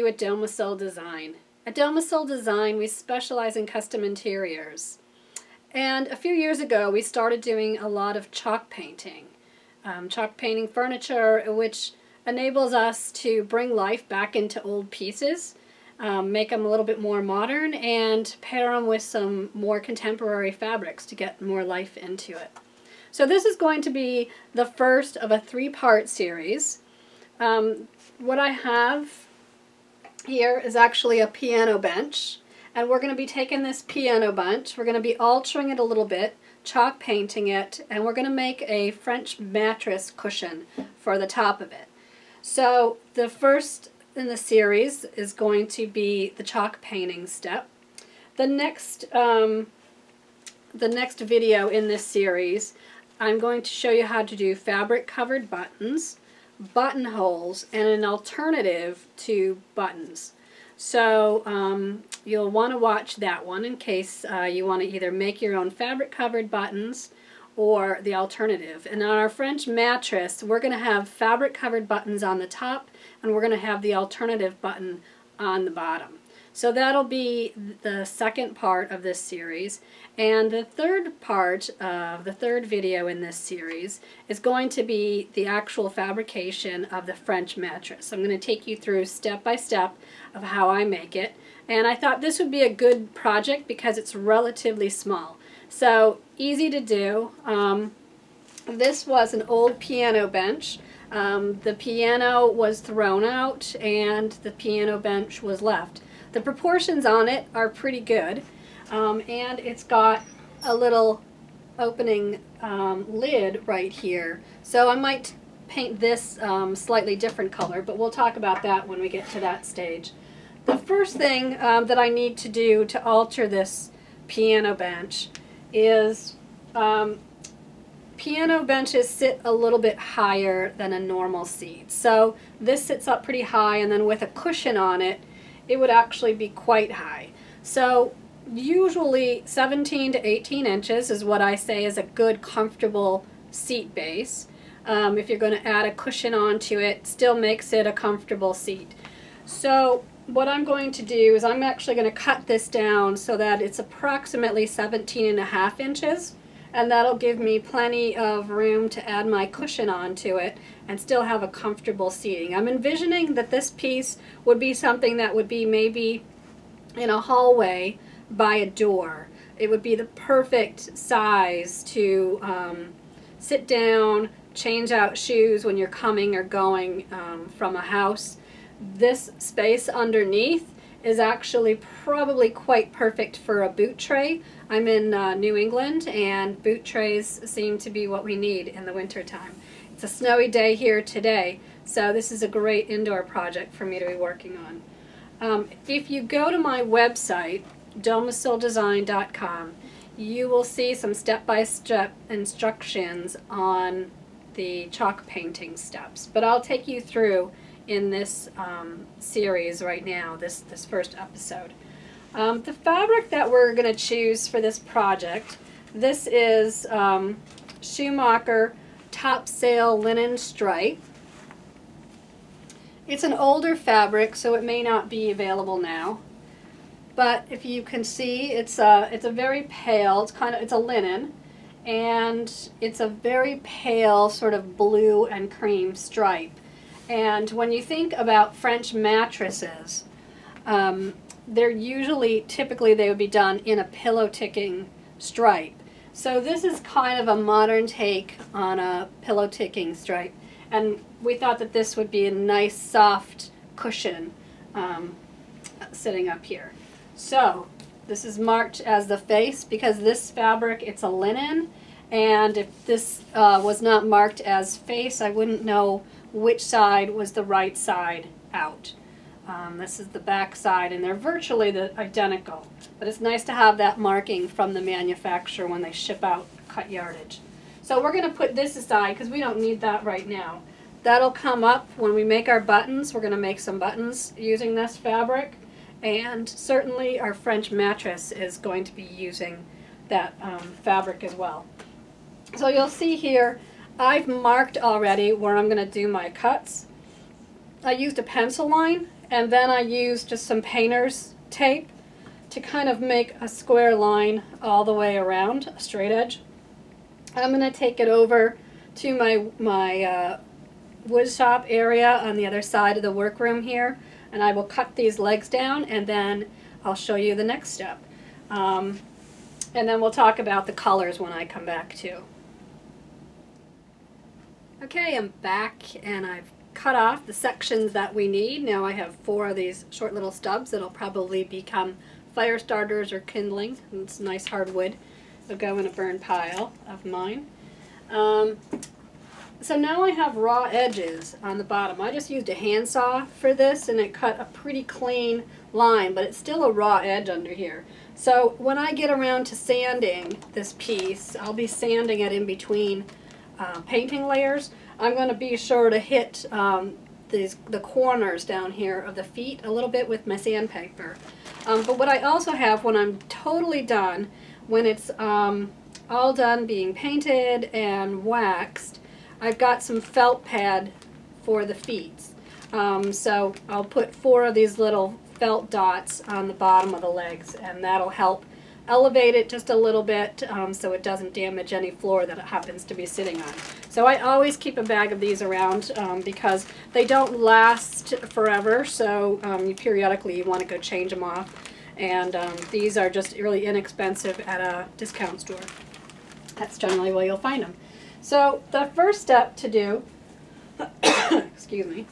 you at Domicile Design. At Domicile Design, we specialize in custom interiors. And a few years ago, we started doing a lot of chalk painting. Chalk painting furniture, which enables us to bring life back into old pieces, make them a little bit more modern, and pair them with some more contemporary fabrics to get more life into it. So this is going to be the first of a three-part series. What I have here is actually a piano bench, and we're going to be taking this piano bench, we're going to be altering it a little bit, chalk painting it, and we're going to make a French mattress cushion for the top of it. So the first in the series is going to be the chalk painting step. The next video in this series, I'm going to show you how to do fabric covered buttons, buttonholes, and an alternative to buttons. So you'll want to watch that one in case you want to either make your own fabric covered buttons or the alternative. And on our French mattress, we're going to have fabric covered buttons on the top, and we're going to have the alternative button on the bottom. So that'll be the second part of this series. And the third part of the third video in this series is going to be the actual fabrication of the French mattress. I'm going to take you through step by step of how I make it. And I thought this would be a good project because it's relatively small. So easy to do. This was an old piano bench. The piano was thrown out and the piano bench was left. The proportions on it are pretty good, and it's got a little opening lid right here. So I might paint this slightly different color, but we'll talk about that when we get to that stage. The first thing that I need to do to alter this piano bench is piano benches sit a little bit higher than a normal seat. So this sits up pretty high, and then with a cushion on it, it would actually be quite high. So usually 17 to 18 inches is what I say is a good comfortable seat base. If you're going to add a cushion onto it, still makes it a comfortable seat. So what I'm going to do is I'm actually going to cut this down so that it's approximately 17.5 inches. And that'll give me plenty of room to add my cushion onto it and still have a comfortable seating. I'm envisioning that this piece would be something that would be maybe in a hallway by a door. It would be the perfect size to sit down, change out shoes when you're coming or going from a house. This space underneath is actually probably quite perfect for a boot tray. I'm in New England, and boot trays seem to be what we need in the winter time. It's a snowy day here today, so this is a great indoor project for me to be working on. If you go to my website, domiciledesign.com, you will see some step-by-step instructions on the chalk painting steps, but I'll take you through in this series right now, this first episode. The fabric that we're going to choose for this project, this is Schumacher Topsail Linen Stripe. It's an older fabric, so it may not be available now. But if you can see, it's a very pale, it's a linen, and it's a very pale sort of blue and cream stripe. And when you think about French mattresses, they're typically they would be done in a pillow ticking stripe. So this is kind of a modern take on a pillow ticking stripe. And we thought that this would be a nice soft cushion sitting up here. So this is marked as the face because this fabric, it's a linen. And if this was not marked as face, I wouldn't know which side was the right side out. This is the back side, and they're virtually identical. But it's nice to have that marking from the manufacturer when they ship out cut yardage. So we're going to put this aside because we don't need that right now. That'll come up when we make our buttons. We're going to make some buttons using this fabric. And certainly our French mattress is going to be using that fabric as well. So you'll see here, I've marked already where I'm going to do my cuts. I used a pencil line, And then I use just some painter's tape to kind of make a square line all the way around, a straight edge. I'm going to take it over to my wood shop area on the other side of the workroom here, and I will cut these legs down, and then I'll show you the next step. And then we'll talk about the colors when I come back too. Okay, I'm back and I've cut off the sections that we need. Now I have 4 of these short little stubs that'll probably become fire starters or kindling. It's nice hardwood. They'll go in a burn pile of mine. So now I have raw edges on the bottom. I just used a handsaw for this and it cut a pretty clean line, but it's still a raw edge under here. So when I get around to sanding this piece, I'll be sanding it in between painting layers. I'm going to be sure to hit the corners down here of the feet a little bit with my sandpaper. But what I also have when I'm totally done, when it's all done being painted and waxed, I've got some felt pad for the feet. So I'll put 4 of these little felt dots on the bottom of the legs, and that'll help elevate it just a little bit so it doesn't damage any floor that it happens to be sitting on. So I always keep a bag of these around because they don't last forever, so periodically you want to go change them off. And these are just really inexpensive at a discount store. That's generally where you'll find them. So the first step to do, excuse me,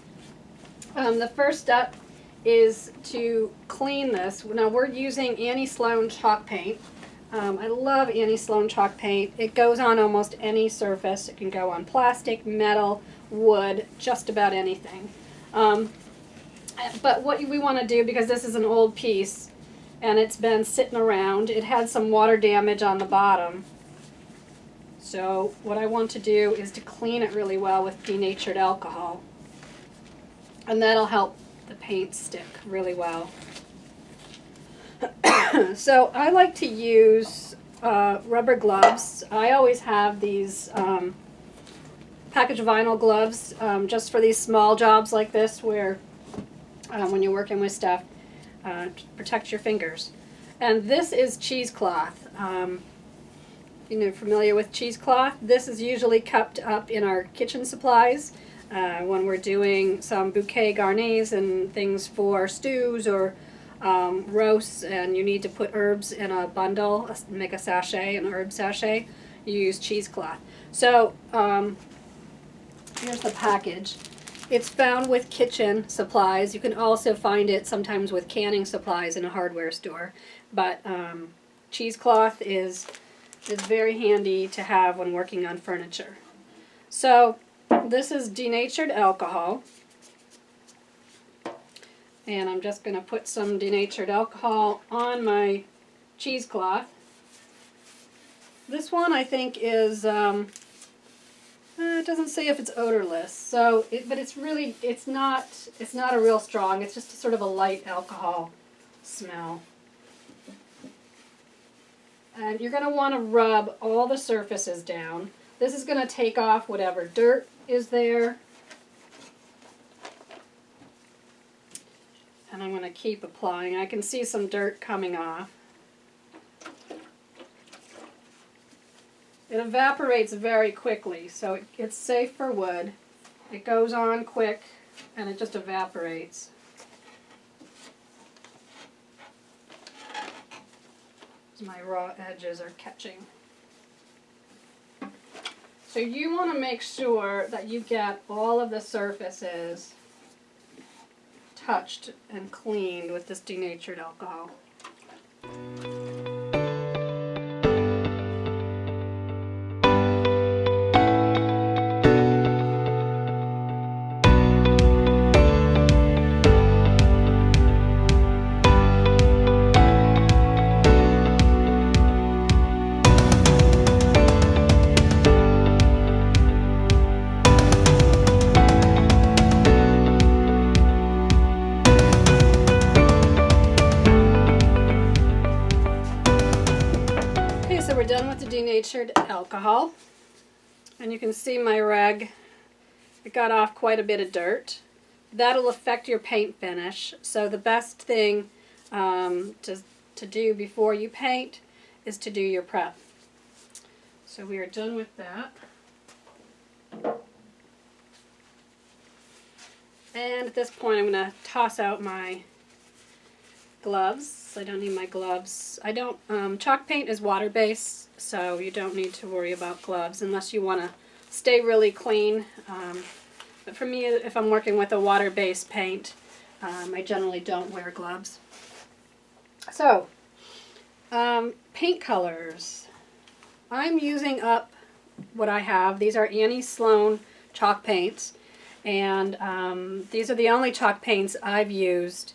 the first step is to clean this. Now we're using Annie Sloan chalk paint. I love Annie Sloan chalk paint. It goes on almost any surface. It can go on plastic, metal, wood, just about anything. But what we want to do, because this is an old piece and it's been sitting around, it had some water damage on the bottom. So what I want to do is to clean it really well with denatured alcohol. And that'll help the paint stick really well. So I like to use rubber gloves. I always have these package vinyl gloves just for these small jobs like this where when you're working with stuff, to protect your fingers. And this is cheesecloth. Familiar with cheesecloth? This is usually kept up in our kitchen supplies. When we're doing some bouquet garnis and things for stews or roasts, and you need to put herbs in a bundle, make a sachet, an herb sachet, you use cheesecloth. So here's the package. It's found with kitchen supplies. You can also find it sometimes with canning supplies in a hardware store. But cheesecloth is very handy to have when working on furniture. So this is denatured alcohol, and I'm just going to put some denatured alcohol on my cheesecloth. This one I think is, it doesn't say if it's odorless, so but it's not a real strong. It's just sort of a light alcohol smell. And you're going to want to rub all the surfaces down. This is going to take off whatever dirt is there. And I'm going to keep applying. I can see some dirt coming off. It evaporates very quickly, so it's safe for wood. It goes on quick and it just evaporates. My raw edges are catching. So you want to make sure that you get all of the surfaces touched and cleaned with this denatured alcohol. Denatured alcohol, and you can see my rag, it got off quite a bit of dirt, that'll affect your paint finish. So the best thing to do before you paint is to do your prep. So we are done with that. And at this point I'm going to toss out my gloves. I don't need my gloves. I don't, chalk paint is water-based, so you don't need to worry about gloves unless you want to stay really clean. But for me, if I'm working with a water-based paint, I generally don't wear gloves. So, paint colors. I'm using up what I have. These are Sloan chalk paints, and these are the only chalk paints I've used.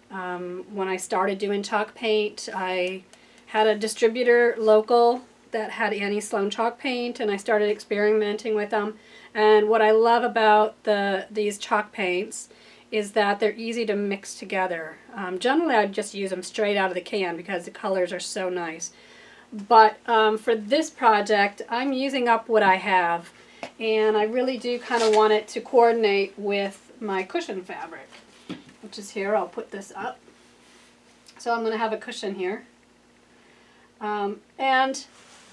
When I started doing chalk paint, I had a distributor local that had Sloan chalk paint, and I started experimenting with them. And what I love about these chalk paints is that they're easy to mix together. Generally, I just use them straight out of the can because the colors are so nice. But for this project, I'm using up what I have, and I really do kind of want it to coordinate with my cushion fabric, which is here. I'll put this up. So I'm going to have a cushion here. And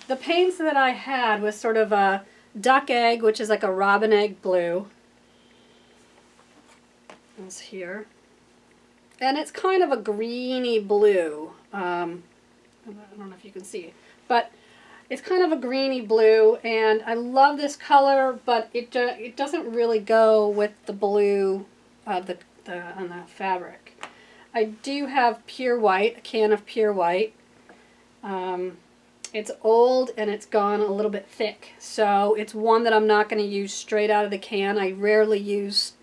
the paints that I had was sort of a duck egg, which is like a robin egg blue. It's here. And it's kind of a greeny blue. I don't know if you can see it, but it's kind of a greeny blue, and I love this color, but it doesn't really go with the blue on the fabric. I do have pure white, a can of pure white. It's old and it's gone a little bit thick, so it's one that I'm not going to use straight out of the can. I rarely use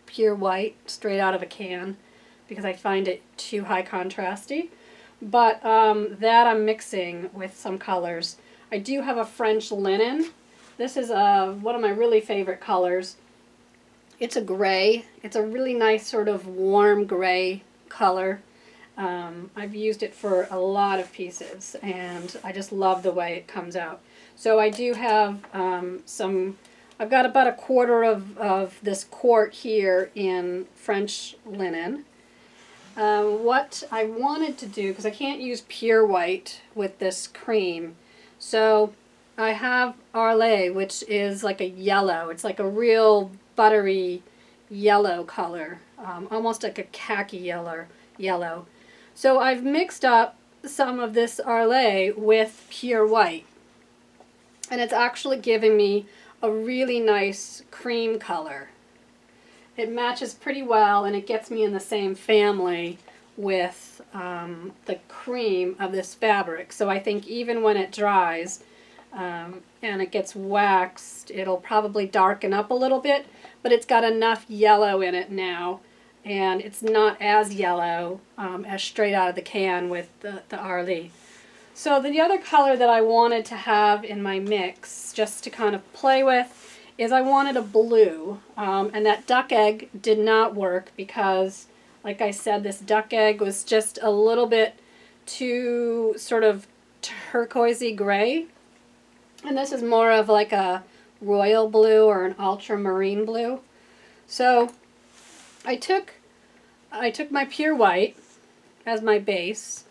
pure white straight out of a can because I find it too high contrasty. But that I'm mixing with some colors. I do have a French linen. This is one of my really favorite colors. It's a gray. It's a really nice sort of warm gray color. I've used it for a lot of pieces, and I just love the way it comes out. So I do have I've got about a quarter of this quart here in French linen. What I wanted to do, because I can't use pure white with this cream, so I have Arlay, which is like a yellow. It's like a real buttery yellow color, almost like a khaki yellow. So I've mixed up some of this Arlay with pure white, and it's actually giving me a really nice cream color. It matches pretty well, and it gets me in the same family with the cream of this fabric. So I think even when it dries and it gets waxed, it'll probably darken up a little bit, but it's got enough yellow in it now, and it's not as yellow as straight out of the can with the Arlay. So the other color that I wanted to have in my mix, just to kind of play with, is I wanted a blue, and that duck egg did not work because, like I said, this duck egg was just a little bit too sort of turquoisey gray, and this is more of like a royal blue or an ultramarine blue. So I took my pure white as my base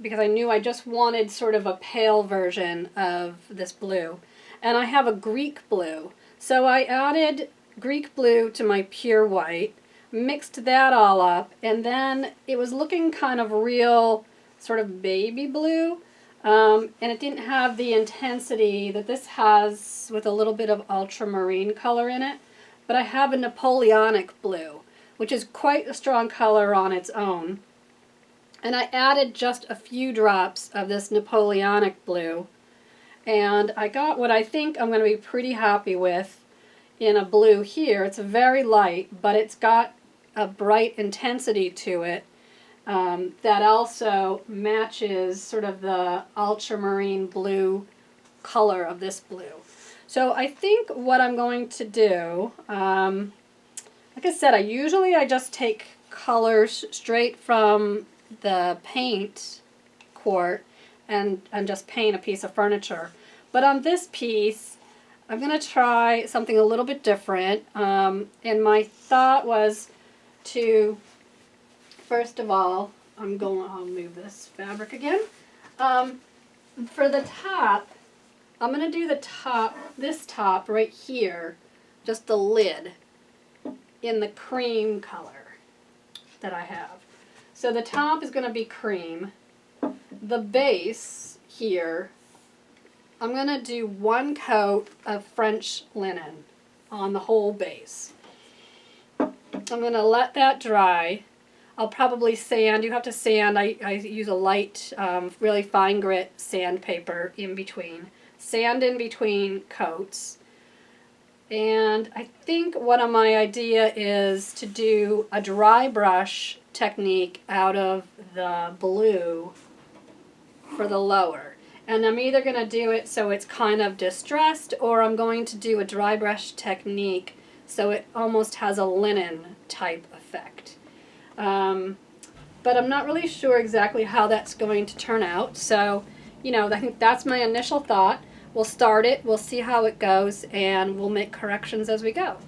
because I knew I just wanted sort of a pale version of this blue, and I have a Greek blue. So I added Greek blue to my pure white, mixed that all up, and then it was looking kind of real sort of baby blue, and it didn't have the intensity that this has with a little bit of ultramarine color in it. But I have a Napoleonic blue, which is quite a strong color on its own. And I added just a few drops of this Napoleonic blue, and I got what I think I'm going to be pretty happy with in a blue here. It's very light, but it's got a bright intensity to it that also matches sort of the ultramarine blue color of this blue. So I think what I'm going to do, like I said, I just take colors straight from the paint quart and just paint a piece of furniture. But on this piece, I'm going to try something a little bit different. And my thought was to, first of all, I'll move this fabric again. For the top, I'm going to do this top right here, just the lid, in the cream color that I have. So the top is going to be cream. The base here, I'm going to do 1 coat of French linen on the whole base. I'm going to let that dry. I'll probably sand. You have to sand. I use a light, really fine grit sandpaper in between. Sand in between coats. And I think one of my idea is to do a dry brush technique out of the blue for the lower. And I'm either going to do it so it's kind of distressed, or I'm going to do a dry brush technique so it almost has a linen type effect. But I'm not really sure exactly how that's going to turn out. So, I think that's my initial thought. We'll start it, we'll see how it goes, and we'll make corrections as we go.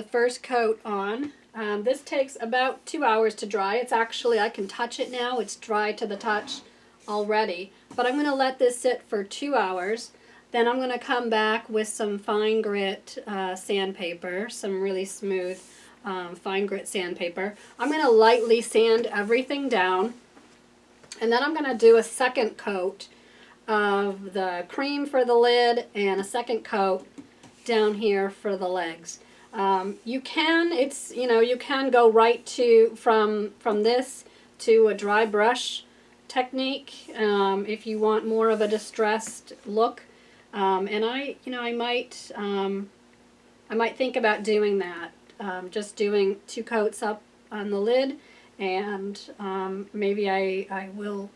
the first coat on. This takes about 2 hours to dry. It's actually, I can touch it now. It's dry to the touch already. But I'm going to let this sit for 2 hours. Then I'm going to come back with some fine grit sandpaper, some really smooth fine grit sandpaper. I'm going to lightly sand everything down. And then I'm going to do a second coat of the cream for the lid and a second coat down here for the legs. You can, you can go right to from this to a dry brush technique if you want more of a distressed look. And I might think about doing that. Just doing 2 coats up on the lid, and maybe I will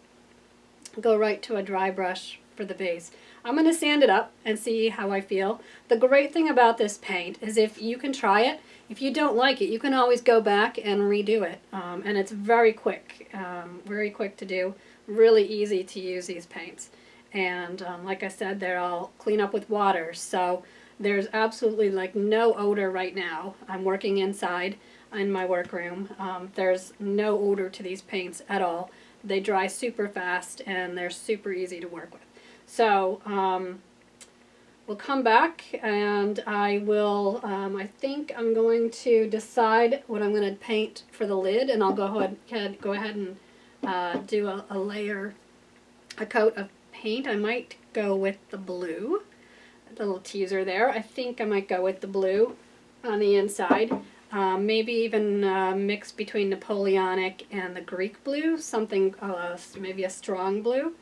go right to a dry brush for the base. I'm going to sand it up and see how I feel. The great thing about this paint is if you can try it, if you don't like it, you can always go back and redo it. And it's very quick to do, really easy to use these paints. And like I said, they're all clean up with water, so there's absolutely like no odor right now. I'm working inside in my workroom. There's no odor to these paints at all. They dry super fast and they're super easy to work with. So we'll come back and I will, I think I'm going to decide what I'm going to paint for the lid, and I'll go ahead and do a coat of paint. I might go with the blue, a little teaser there. I think I might go with the blue on the inside. Maybe even mix between Napoleonic and the Greek blue, something, maybe a strong blue.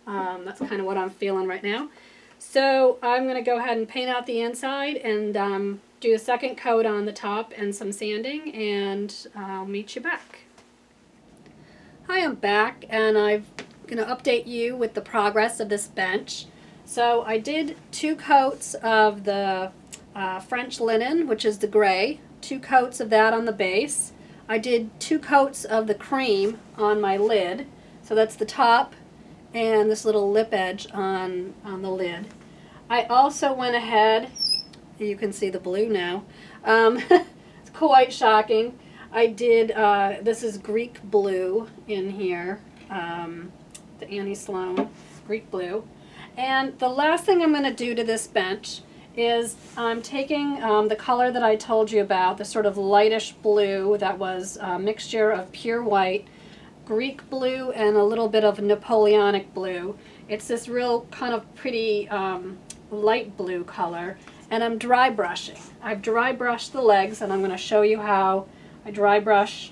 That's kind of what I'm feeling right now. So I'm going to go ahead and paint out the inside and do a second coat on the top and some sanding, and I'll meet you back. Hi, I'm back, and I'm going to update you with the progress of this bench. So I did 2 coats of the French linen, which is the gray, 2 coats of that on the base. I did 2 coats of the cream on my lid, so that's the top and this little lip edge on the lid. I also went ahead, you can see the blue now, it's quite shocking. I did, this is Greek blue in here, the Annie Sloan Greek blue. And the last thing I'm going to do to this bench is I'm taking the color that I told you about, the sort of lightish blue that was a mixture of pure white, Greek blue, and a little bit of Napoleonic blue. It's this real kind of pretty light blue color, and I'm dry brushing. I've dry brushed the legs, and I'm going to show you how I dry brush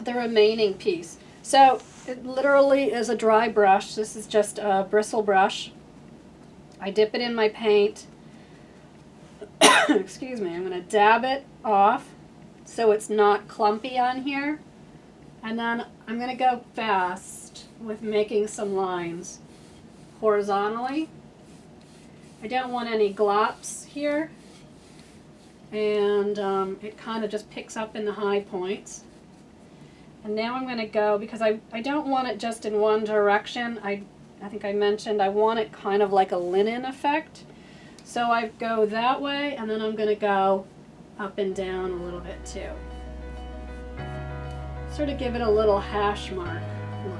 the remaining piece. So it literally is a dry brush. This is just a bristle brush. I dip it in my paint. Excuse me, I'm going to dab it off so it's not clumpy on here. And then I'm going to go fast with making some lines horizontally. I don't want any glops here. And it kind of just picks up in the high points. And now I'm going to go, because I don't want it just in one direction. I think I mentioned I want it kind of like a linen effect. So I go that way, and then I'm going to go up and down a little bit too. Sort of give it a little hash mark look.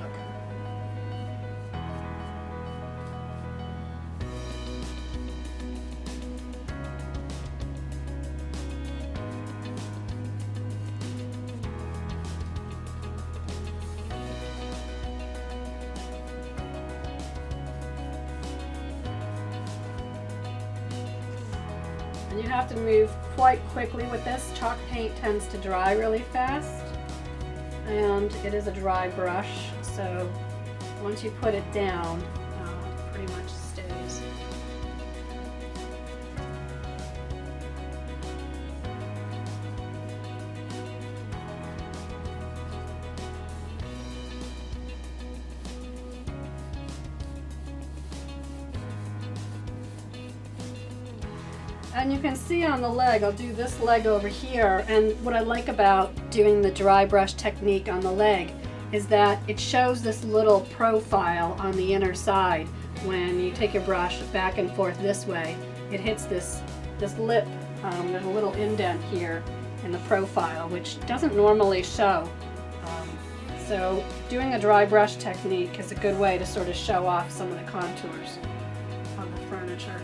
And you have to move quite quickly with this. Chalk paint tends to dry really fast, and it is a dry brush, so once you put it down, it pretty much stays. And you can see on the leg, I'll do this leg over here, and what I like about doing the dry brush technique on the leg is that it shows this little profile on the inner side. When you take your brush back and forth this way, it hits this lip There's a little indent here in the profile, which doesn't normally show. So doing a dry brush technique is a good way to sort of show off some of the contours on the furniture.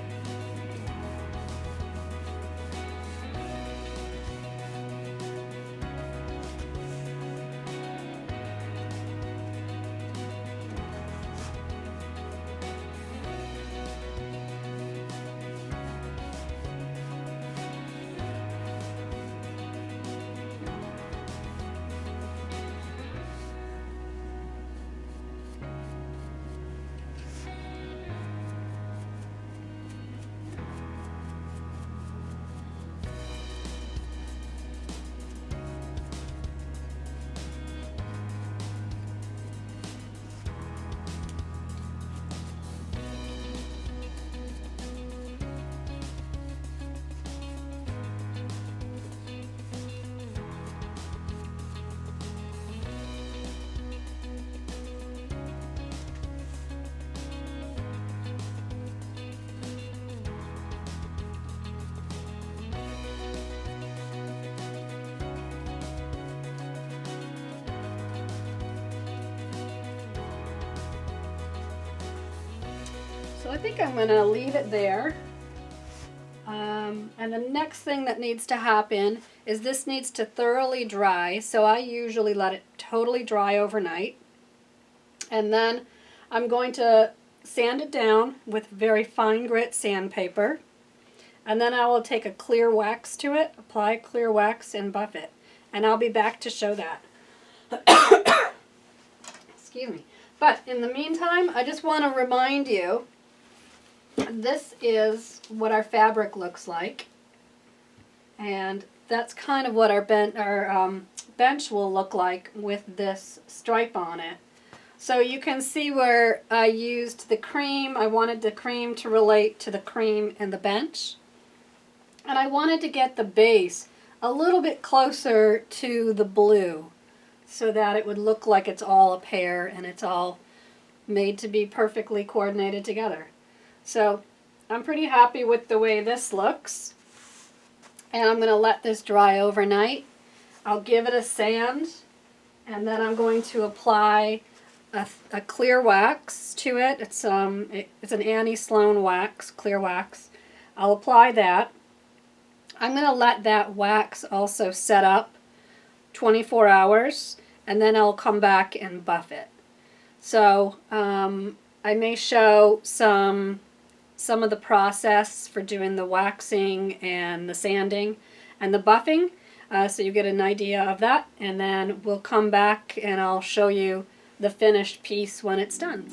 So I think I'm going to leave it there. And the next thing that needs to happen is this needs to thoroughly dry. So I usually let it totally dry overnight. And then I'm going to sand it down with very fine grit sandpaper. And then I will take a clear wax to it, apply clear wax, and buff it. And I'll be back to show that. Excuse me. But in the meantime, I just want to remind you, this is what our fabric looks like. And that's kind of what our bench will look like with this stripe on it. So you can see where I used the cream. I wanted the cream to relate to the cream and the bench. And I wanted to get the base a little bit closer to the blue so that it would look like it's all a pair and it's all made to be perfectly coordinated together. So I'm pretty happy with the way this looks. And I'm going to let this dry overnight. I'll give it a sand, and then I'm going to apply a clear wax to it. It's an Annie Sloan wax, clear wax. I'll apply that. I'm going to let that wax also set up 24 hours, and then I'll come back and buff it. So I may show some of the process for doing the waxing and the sanding and the buffing, so you get an idea of that, and then we'll come back and I'll show you the finished piece when it's done.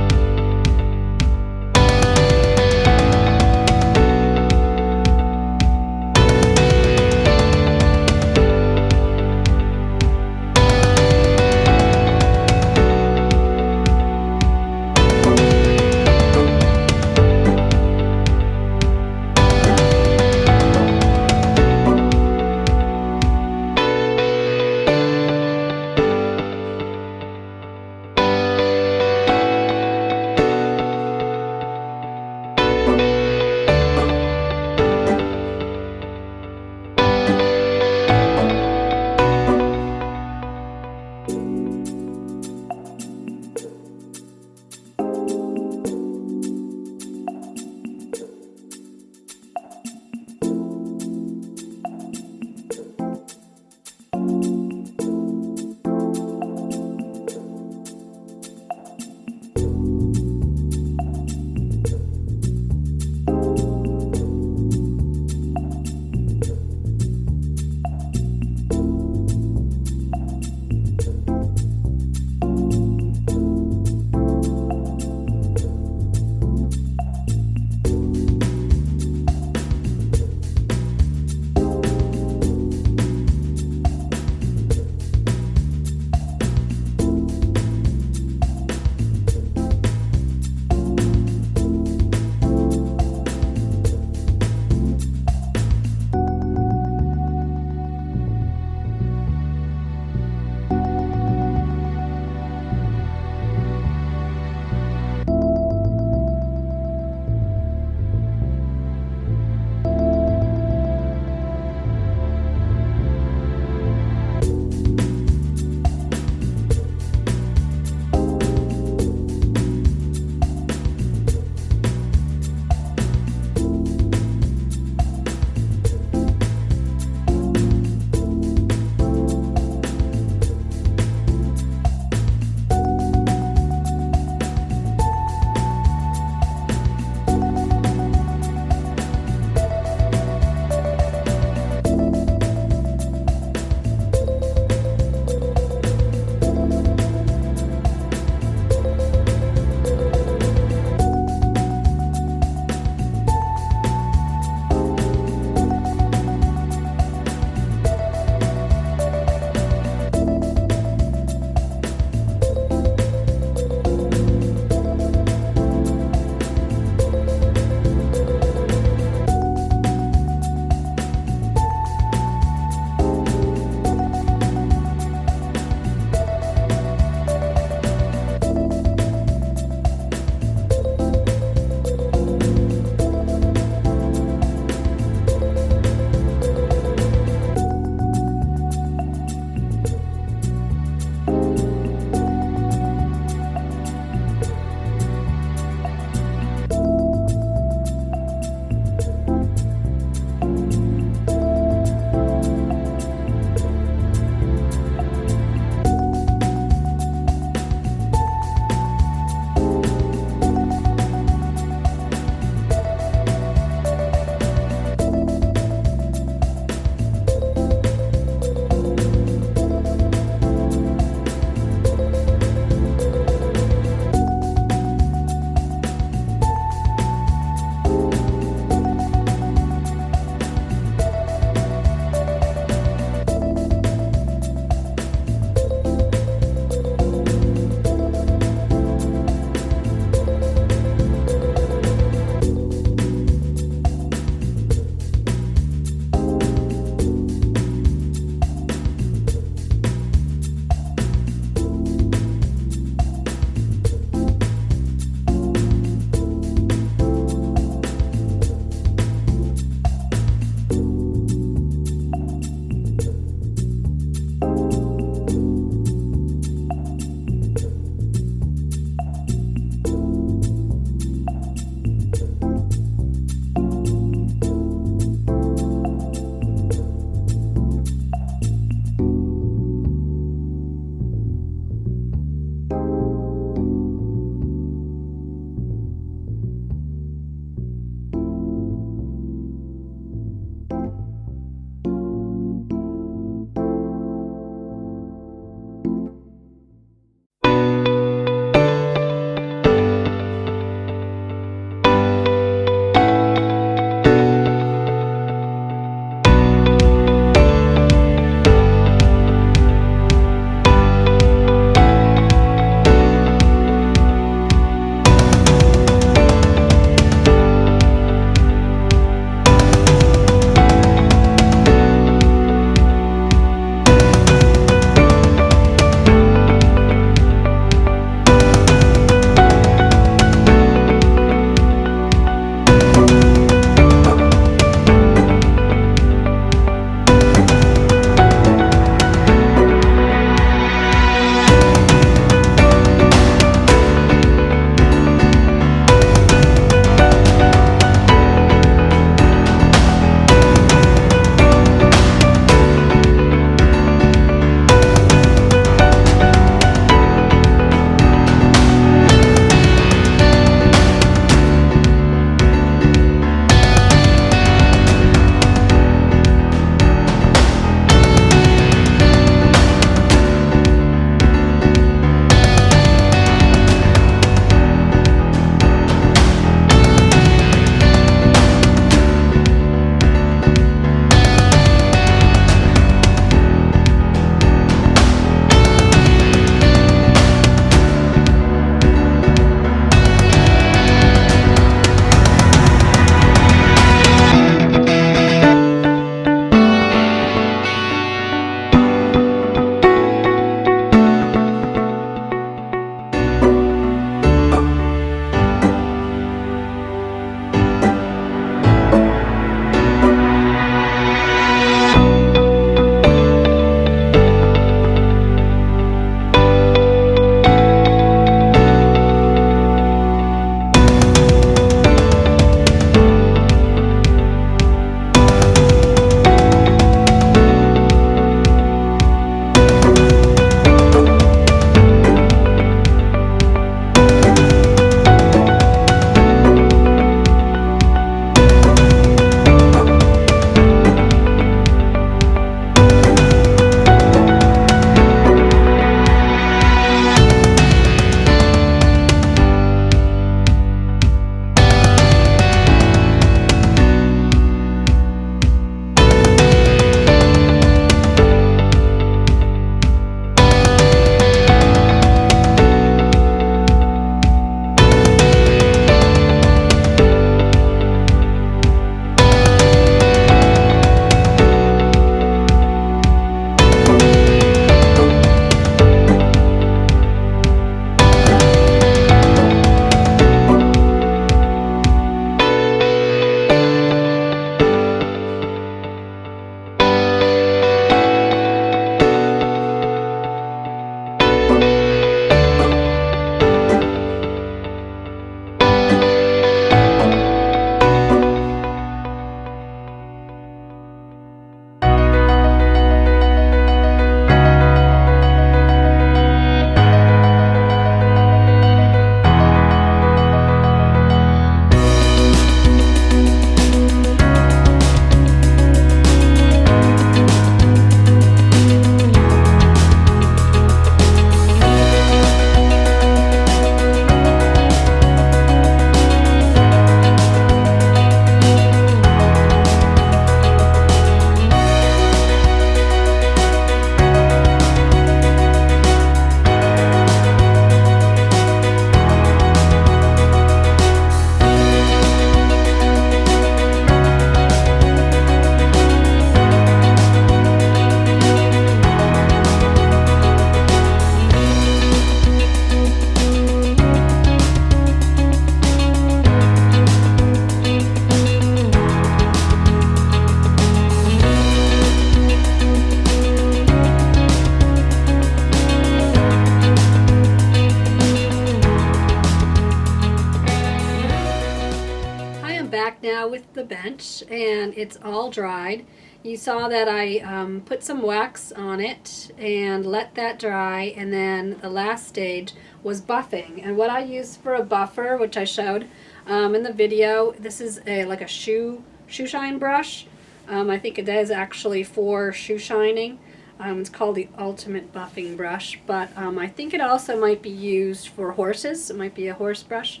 now with the bench, and it's all dried. You saw that I put some wax on it and let that dry, and then the last stage was buffing. And what I used for a buffer, which I showed in the video, this is like a shoe shine brush. I think it is actually for shoe shining. It's called the Ultimate Buffing Brush, but I think it also might be used for horses. It might be a horse brush,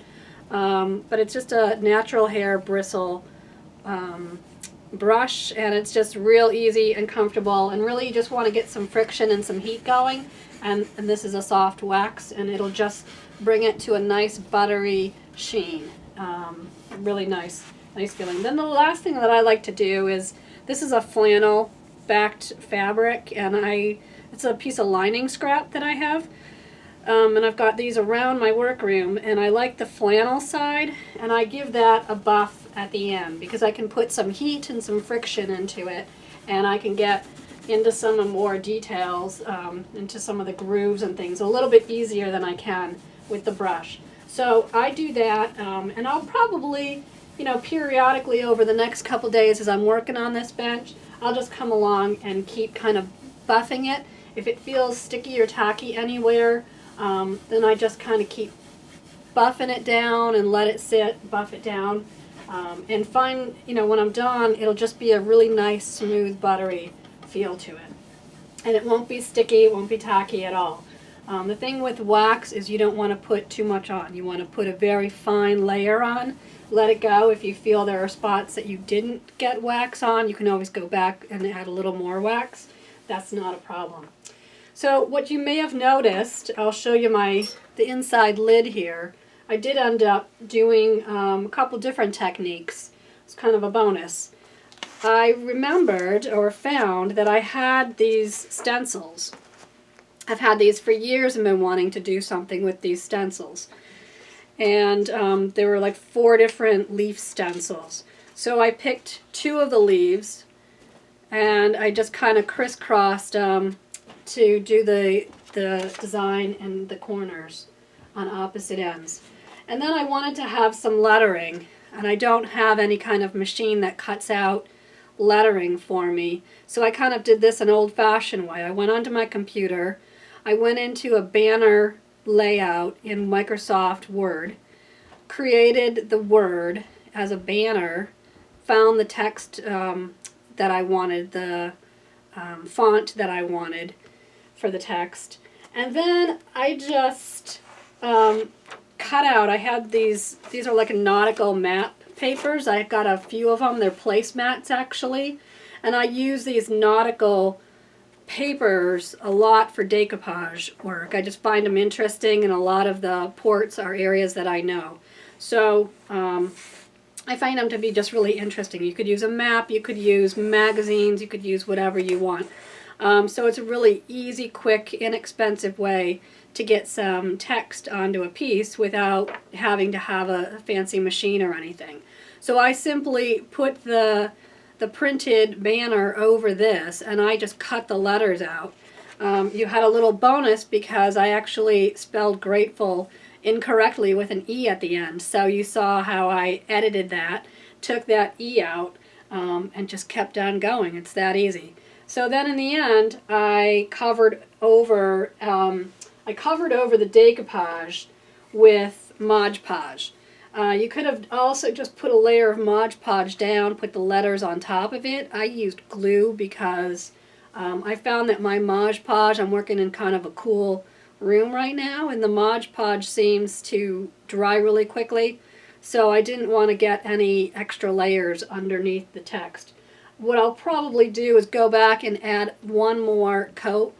but it's just a natural hair bristle brush, and it's just real easy and comfortable, and really you just want to get some friction and some heat going, and this is a soft wax, and it'll just bring it to a nice buttery sheen. Really nice feeling. Then the last thing that I like to do is, this is a flannel backed fabric, and it's a piece of lining scrap that I have, and I've got these around my workroom, and I like the flannel side, and I give that a buff at the end because I can put some heat and some friction into it, and I can get into some more details, into some of the grooves and things a little bit easier than I can with the brush. So I do that, and I'll probably, periodically over the next couple days as I'm working on this bench, I'll just come along and keep kind of buffing it. If it feels sticky or tacky anywhere, then I just kind of keep buffing it down and let it sit, buff it down, and find, when I'm done, it'll just be a really nice, smooth, buttery feel to it. And it won't be sticky, it won't be tacky at all. The thing with wax is you don't want to put too much on. You want to put a very fine layer on. Let it go. If you feel there are spots that you didn't get wax on, you can always go back and add a little more wax. That's not a problem. So what you may have noticed, I'll show you the inside lid here. I did end up doing a couple different techniques. It's kind of a bonus. I remembered or found that I had these stencils. I've had these for years and been wanting to do something with these stencils. And there were like 4 different leaf stencils. So I picked 2 of the leaves, and I just kind of crisscrossed to do the design in the corners on opposite ends. And then I wanted to have some lettering, and I don't have any kind of machine that cuts out lettering for me. So I kind of did this an old-fashioned way. I went onto my computer, I went into a banner layout in Microsoft Word, created the word as a banner, found the text that I wanted, the font that I wanted for the text, and then I just cut out, I had these are like nautical map papers. I've got a few of them, they're placemats actually, and I use these nautical papers a lot for decoupage work. I just find them interesting, and a lot of the ports are areas that I know. So I find them to be just really interesting. You could use a map, you could use magazines, you could use whatever you want. So it's a really easy, quick, inexpensive way to get some text onto a piece without having to have a fancy machine or anything. So I simply put the printed banner over this, and I just cut the letters out. You had a little bonus because I actually spelled grateful incorrectly with an E at the end. So you saw how I edited that, took that E out, and just kept on going. It's that easy. So then in the end, I covered over the decoupage with Mod Podge. You could have also just put a layer of Mod Podge down, put the letters on top of it. I used glue because I found that my Mod Podge, I'm working in kind of a cool room right now, and the Mod Podge seems to dry really quickly, so I didn't want to get any extra layers underneath the text. What I'll probably do is go back and add one more coat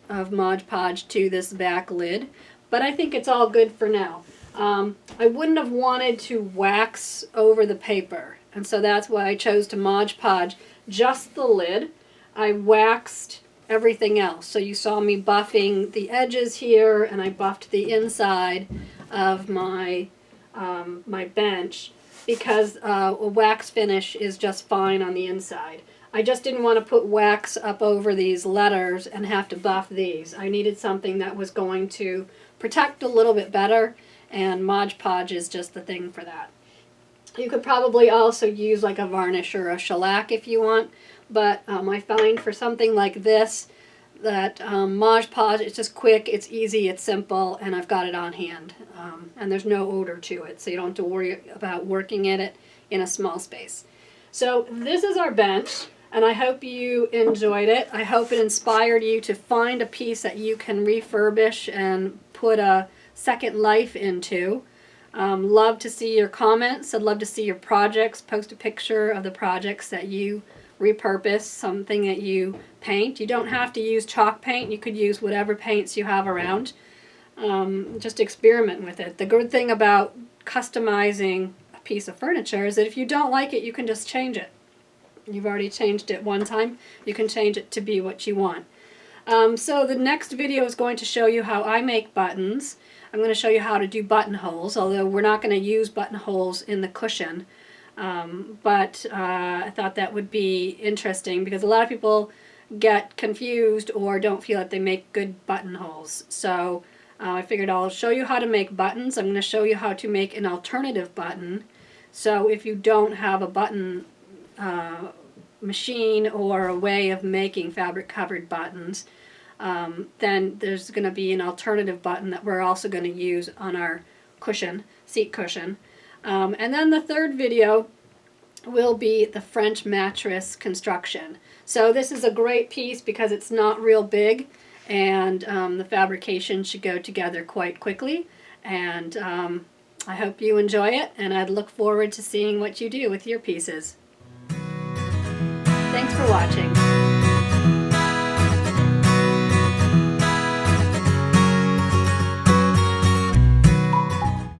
of Mod Podge to this back lid, but I think it's all good for now. I wouldn't have wanted to wax over the paper, and so that's why I chose to Mod Podge just the lid. I waxed everything else. So you saw me buffing the edges here, and I buffed the inside of my my bench because a wax finish is just fine on the inside. I just didn't want to put wax up over these letters and have to buff these. I needed something that was going to protect a little bit better, and Mod Podge is just the thing for that. You could probably also use like a varnish or a shellac if you want, but I find for something like this that Mod Podge, it's just quick, it's easy, it's simple, and I've got it on hand. And there's no odor to it, so you don't have to worry about working in it in a small space. So this is our bench, and I hope you enjoyed it. I hope it inspired you to find a piece that you can refurbish and put a second life into. Love to see your comments. I'd love to see your projects. Post a picture of the projects that you repurpose, something that you paint. You don't have to use chalk paint. You could use whatever paints you have around. Just experiment with it. The good thing about customizing a piece of furniture is that if you don't like it, you can just change it. You've already changed it one time. You can change it to be what you want. So the next video is going to show you how I make buttons. I'm going to show you how to do buttonholes, although we're not going to use buttonholes in the cushion. But I thought that would be interesting because a lot of people get confused or don't feel that they make good buttonholes. So I figured I'll show you how to make buttons. I'm going to show you how to make an alternative button. So if you don't have a button machine or a way of making fabric covered buttons, then there's going to be an alternative button that we're also going to use on our cushion, seat cushion. And then the third video will be the French mattress construction. So this is a great piece because it's not real big, and the fabrication should go together quite quickly. And I hope you enjoy it, and I'd look forward to seeing what you do with your pieces. Thanks for watching.